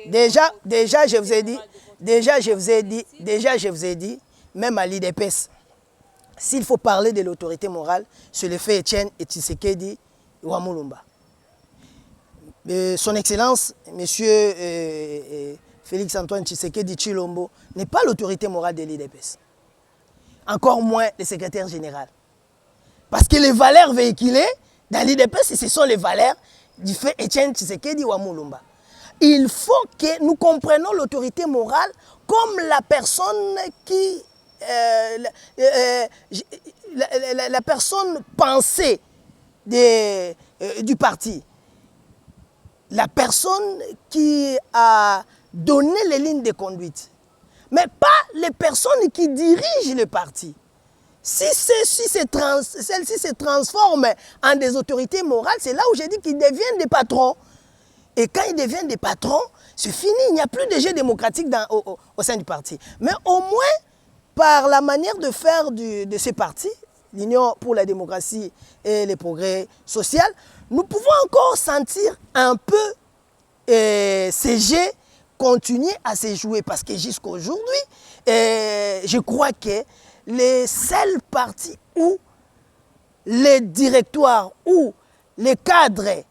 Déjà, je vous ai dit, même à l'IDPS, s'il faut parler de l'autorité morale, c'est le fait Etienne et Tshisekedi Wamulumba. Son Excellence, Monsieur Félix-Antoine Tshisekedi Tshilombo, n'est pas l'autorité morale de l'IDPS. Encore moins le secrétaire général. Parce que les valeurs véhiculées dans l'IDPS, ce sont les valeurs du fait Etienne Tshisekedi Wamulumba. Il faut que nous comprenions l'autorité morale comme la personne qui... la personne pensée du parti. La personne qui a donné les lignes de conduite. Mais pas les personnes qui dirigent le parti. Si celle-ci se transforme en des autorités morales, c'est là où j'ai dit qu'ils deviennent des patrons. Et quand ils deviennent des patrons, c'est fini, il n'y a plus de jeu démocratique au sein du parti. Mais au moins, par la manière de faire de ce parti, l'Union pour la démocratie et le progrès social, nous pouvons encore sentir un peu ces jeux continuer à se jouer. Parce que jusqu'à aujourd'hui, je crois que les seuls partis où les directoires, où les cadres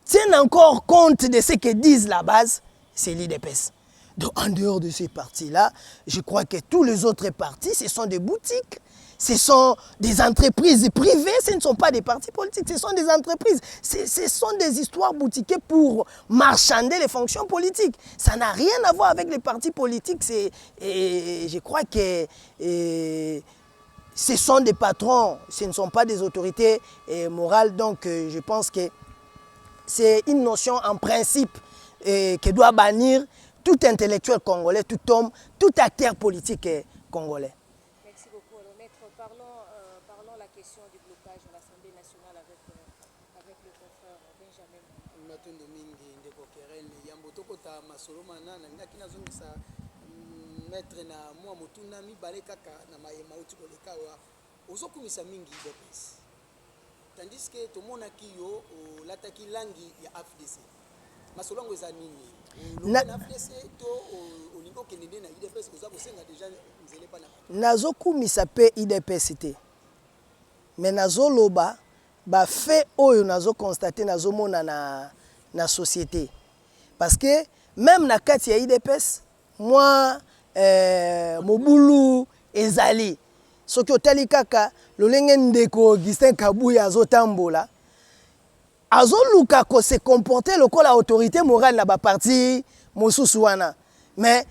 tiennent encore compte de ce que disent la base, c'est l'IDPS. Donc en dehors de ces partis-là, je crois que tous les autres partis, ce sont des boutiques, ce sont des entreprises privées, ce ne sont pas des partis politiques, ce sont des entreprises. Ce sont des histoires boutiquées pour marchander les fonctions politiques. Ça n'a rien à voir avec les partis politiques. Et je crois que ce sont des patrons, ce ne sont pas des autorités morales. Donc je pense que c'est une notion en principe que doit bannir tout intellectuel congolais, tout homme, tout acteur politique congolais. Merci beaucoup. Alors, maître, parlons la question du blocage de l'Assemblée nationale avec le confrère Benjamin. Maître na moi mutuna mi balekaka na mayema uti koleka wa ozokumisa mingi IDPS. Tandis que tout le monde qui yo lataki langi ya FDC. Masolongo eza nini? Na FDC to olingo kenende na IDPS oza kosenga déjà nzele pa na. Nazokumisa pe IDPS te. Mais nazoloba ba fait oyo nazo constater nazomona na société. Parce que même na kati ya IDPS, moi mobulu ezali soki otali kaka lolenge ndeko Augustin Kabuya azotambola azoluka ko se comporter lokola autorité morale na ba parti mosusu wana. Mais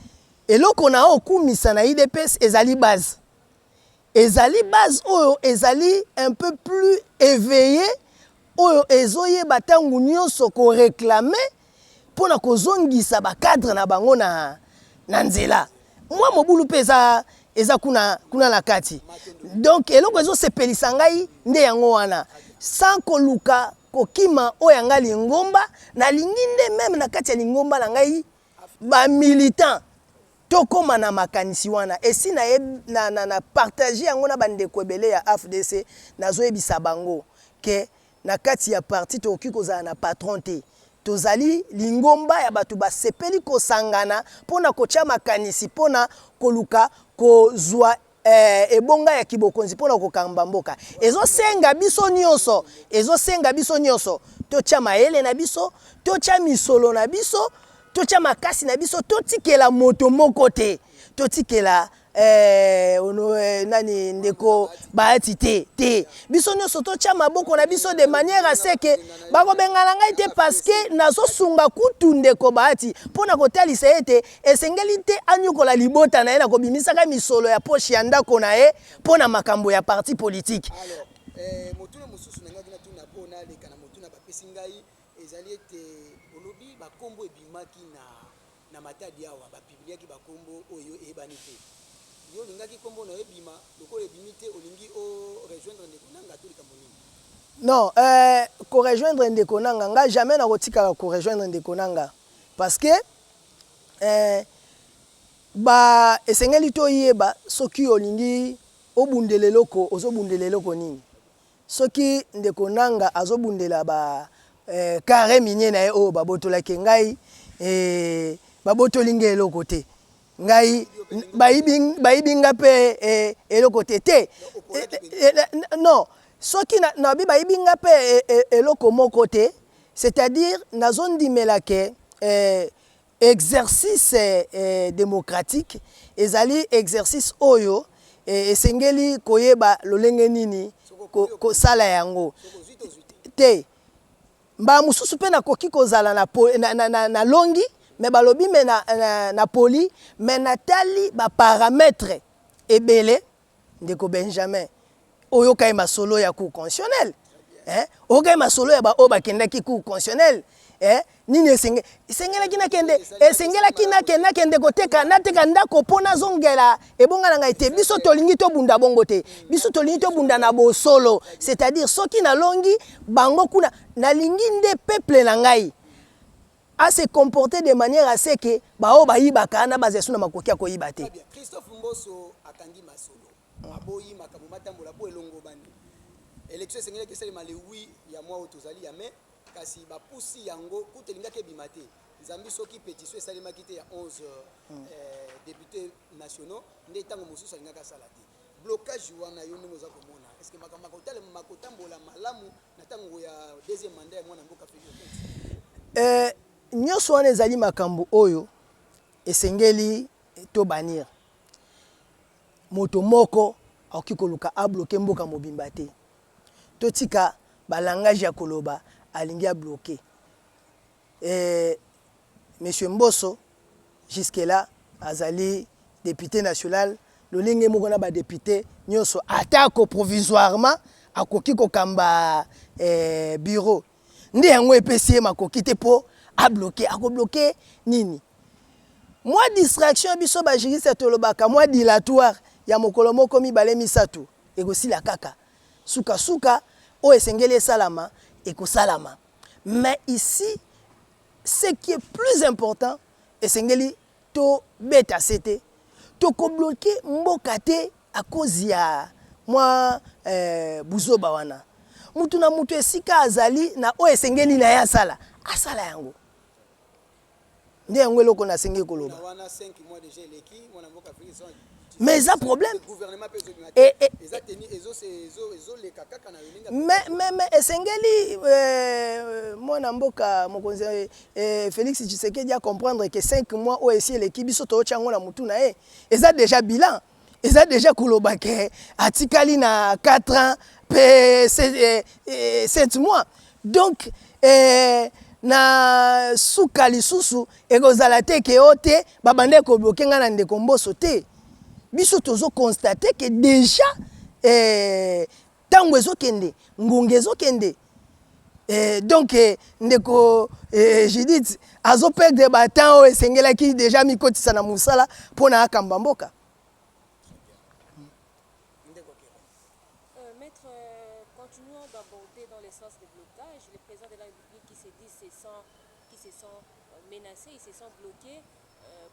eloko na okumisa na IDPS ezali base oyo ezali un peu plus éveillé oyo ezoye batangu nyonso ko réclamer pona kozongisa ba cadre na bango na nzela. Moi mobulu pesa eza kuna la kati. Donc eloko ezo sepelisa ngai nde yango wana. Sans koluka kokima oyo ngali ngomba na linginde même na kati ya lingomba na ngai ba militant tokoma na makanisi wana. Et si na partager yango na bandeko ebele ya FDC nazo yebisa bango ke na kati ya parti toki kozala na patron te. Tozali lingomba ya batu basepeli kosangana pona kotia makanisi pona koluka kozwa ebonga ya kibokonzi pona kokamba mboka. Ezosenga biso nyonso totia maele na biso, totia misolo na biso, totia makasi na biso, totikela moto moko te, totikela nani ndeko baati te biso nyonso totia maboko na biso de manière à ce que bakobengana ngai te parce que nazosunga kutu ndeko baati pona kotalisa ete esengeli te anyukola libota na ye na kobimisaka misolo ya poche ya ndako na ye pona makambo ya parti politique. Alors motuna mosusu na ngaki na tuna pona leka na motuna bapesi ngai ezali ete olobi bakombo ebimaki na matadi awa bapibliaki bakombo oyo ebani te. Yo lingaki kombo na ebima lokolo ebimite olingi o rejoindre ndeko nanga to likambo nini? Non, ko rejoindre ndeko nanga nga jamais na kotika ko rejoindre ndeko nanga parce que ba esengeli to yeba soki olingi obundele loko ozobundele loko nini. Soki ndeko nanga azobundela ba carré minier na ye o ba botolaki ngai babotolinga eloko te ngai bayibinga mpe eloko te non soki nabi bayibinga mpe eloko moko te, c'est-à-dire nazondimela ke exercice démocratique ezali exercice oyo esengeli koyeba lolenge nini kosala yango te. Mba mususu mpe nakoki kozala na longi me balobi me na poli me natali baparametre ebele ndeko Benjamin oyo kai masolo ya cour constitutionnel oyo kai masolo ya oyo bakendaki cour constitutionnel nini esengelaki nakende koteka nateka ndako mpo nazongela ebonga na ngai te biso tolingi tobunda bongo te biso tolingi tobunda na bosolo, c'est-à-dire soki nalongi bango kuna nalingi nde peuple na ngai à se comporter de manière à ce que bao bayibaka na bazesu na makoki akoyiba te. Christophe Mboso akangi masolo aboyi makambo matambola po elongo bandi élection sengeli ke sele male wi ya mwa otozali ya me kasi bapusi yango kutelinga ke bimate nzambi soki pétition esalemaki te ya 11 députés nationaux nde tango mosusu alingaka sala te blocage wana yo ndenge oza komona est ce que makambo makotambola malamu na tango ya deuxième mandat ya mwana mboka Félix nyonso wana ezali makambo oyo esengeli to banir moto moko akoki koluka abloke mboka mobimba te totika balangage ya koloba alingi abloke monsieur Mboso jusque là azali député national lolenge moko na ba député nyonso atako provisoirement akoki kokamba bureau ndi yango epesi makoki te po a bloqué, nini. Moi distraction biso ba juriste tolobaka moi dilatoire ya mokolo moko mibale misatu egosi la kaka. Suka o esengeli salama ekosalama. Mais ici ce qui est plus important esengeli to beta cete to ko bloquer mboka te à cause ya moi buzoba wana. Mutu na mutu esika azali na o esengeli na ya sala asala yango. Mais ça problème. Mais esengeli mon amboka mokonzi Félix Tshisekedi a comprendre que 5 mois au ici l'équipe biso to chango na mutu na e eza déjà bilan. Eza déjà kulobake atikali na 4 ans pe 7 mois. Donc na suka lisusu ekozala te ke ote babande ko bloquer nga na ndeko Mboso te biso tozo constater que déjà tango ezokende ngunge ezokende donc ndeko Judith azo perdre batant o esengela ki déjà mikotisa na musala pona akamba mboka. Maître, continuons d'aborder dans le sens de blocage le président de la République qui se sent menacé, il se sent bloqué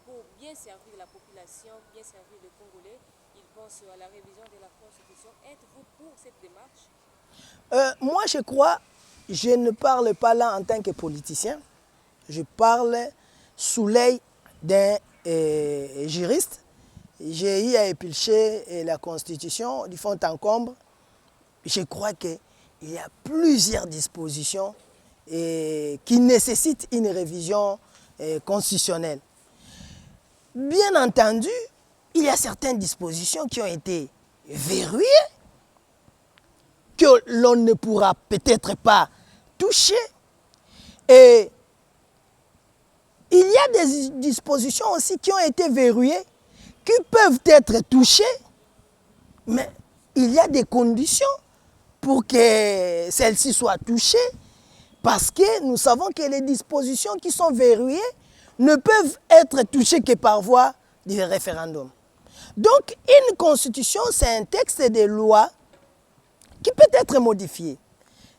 pour bien servir la population, bien servir le Congolais. Il pense à la révision de la Constitution. Êtes-vous pour cette démarche? Moi, je crois, je ne parle pas là en tant que politicien. Je parle sous l'œil d'un juriste. J'ai eu à éplucher la Constitution du fond en comble. Je crois qu'il y a plusieurs dispositions qui nécessitent une révision constitutionnelle. Bien entendu, il y a certaines dispositions qui ont été verrouillées, que l'on ne pourra peut-être pas toucher. Et il y a des dispositions aussi qui ont été verrouillées, qui peuvent être touchées, mais il y a des conditions pour que celles-ci soient touchées, parce que nous savons que les dispositions qui sont verrouillées ne peuvent être touchées que par voie du référendum. Donc, une constitution, c'est un texte de loi qui peut être modifié.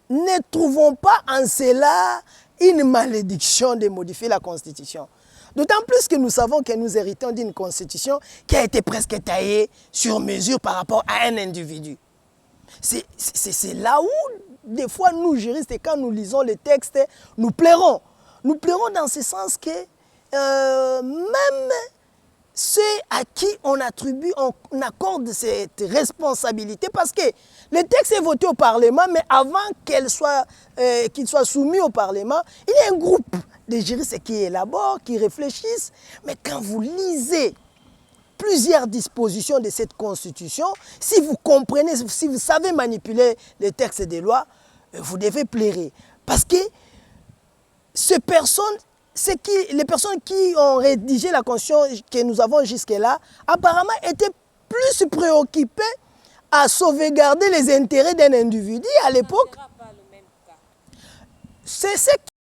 Ne trouvons pas en cela une malédiction de modifier la constitution. D'autant plus que nous savons que nous héritons d'une constitution qui a été presque taillée sur mesure par rapport à un individu. C'est là où, des fois, nous, juristes, et quand nous lisons les textes, nous plairons. Nous plairons dans ce sens que même ceux à qui on attribue, on accorde cette responsabilité, parce que le texte est voté au Parlement, mais avant qu'il soit soumis au Parlement, il y a un groupe de juristes qui élaborent, qui réfléchissent, mais quand vous lisez plusieurs dispositions de cette Constitution, si vous comprenez, si vous savez manipuler les textes des lois, vous devez plairer. Parce que les personnes qui ont rédigé la Constitution que nous avons jusque-là, apparemment étaient plus préoccupées à sauvegarder les intérêts d'un individu à l'époque. Ça ne sera pas le même cas. C'est ce